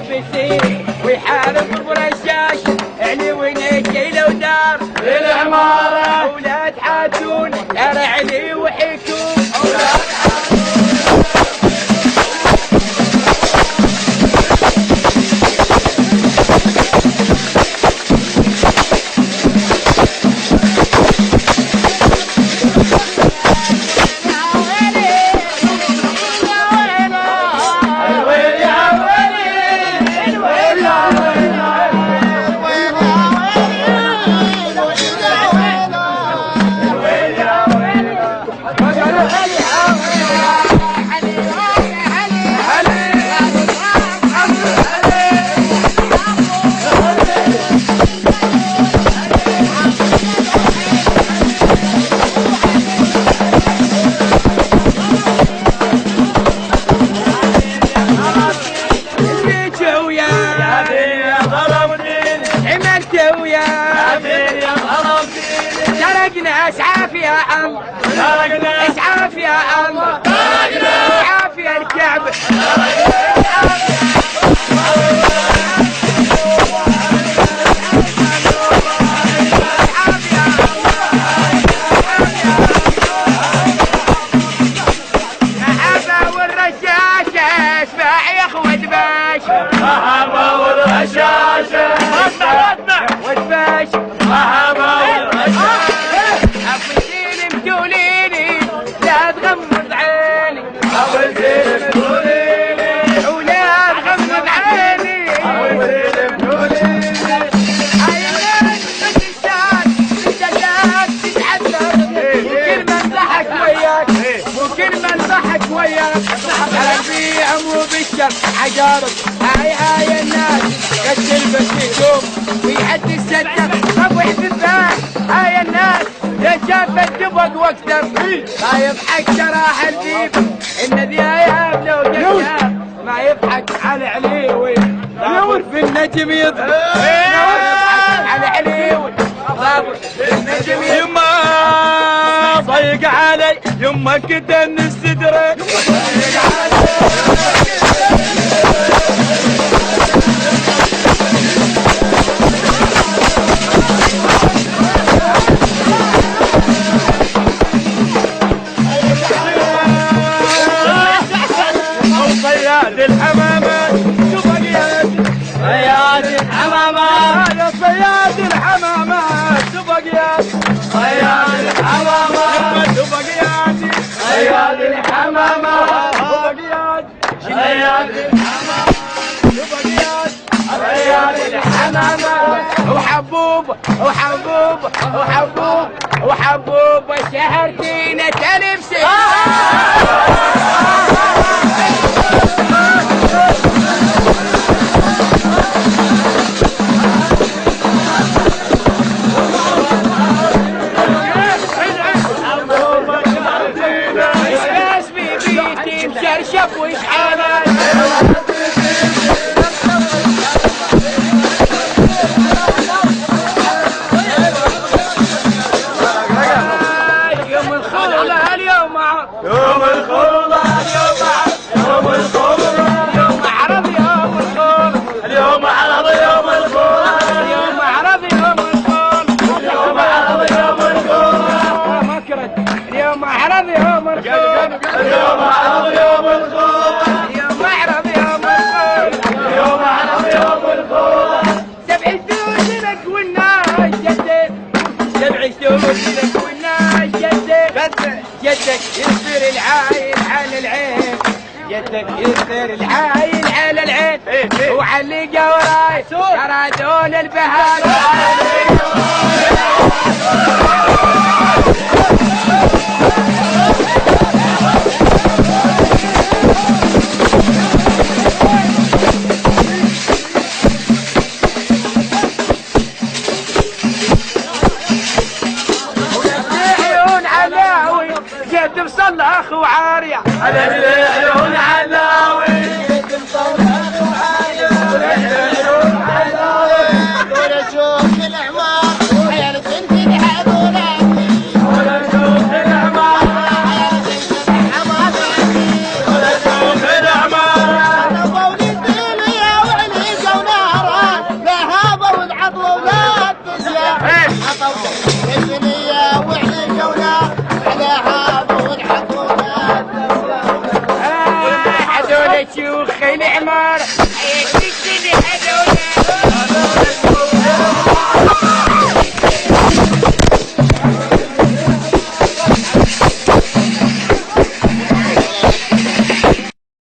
بالسيف ويحارب برشاش علي ونجي لو دار العمارة اولاد حاتون دار علي وحكوم اولاد اسعاف يا عم اسعاف يا عم اسعاف يا الكعب محبة والرشاشة اسمع يا اخوة دباش محبة والرشاشة اسمع ودباش محبة والرشاشة متوليني لا تغمض عيني أول زين متوليني ولا تغمض عيني أول زين متوليني عينك بتشتاق بتشتاق تتعذب وكل من ضحك وياك وكل من ضحك وياك قلبي عمرو بالشر عجارب هاي الناس قد تلبس هدوم ويعد السدف ابو حبيبان هاي الناس يا شافت تبق واكثر ما يضحك جراح البيب النبي يا ابن وجدها ما يضحك على عليوي نور في النجم يضحك على عليوي في النجم يما ضيق علي يما كده من السدرة ضيق علي صياد الحمامات سبقيات صياد الحمامات يا صياد الحمامات سبقيات صياد الحمامات سبقيات صياد الحمامات سبقيات صياد الحمامات سبقيات صياد الحمامات وحبوب وحبوب وحبوب وحبوب والشهر دينة تلبسي مشرشف وشحالات يوم الخولة اليوم يوم الخولة يوم الخولة يوم عرض يوم الخولة اليوم عرض يوم الخولة اليوم عرض يوم الخولة اليوم عرض يوم الخولة مكرت اليوم عرض يوم الخولة اليوم عرض يوم الخولة اليوم عرض يوم الخولة اليوم عرض يوم الخولة 7 سنين لك والناس جدك 7 سنين لك والناس جدك جدك يصير العايل على العين جدك يصير العايل على العين وعلقه وراي ترى دون البهار جيت مصلخ وعارية على العيون علاوي جيت مصلخ وعارية على العيون علاوي دور اشوف الحمار دخل عمار عيش الدنيا حلوة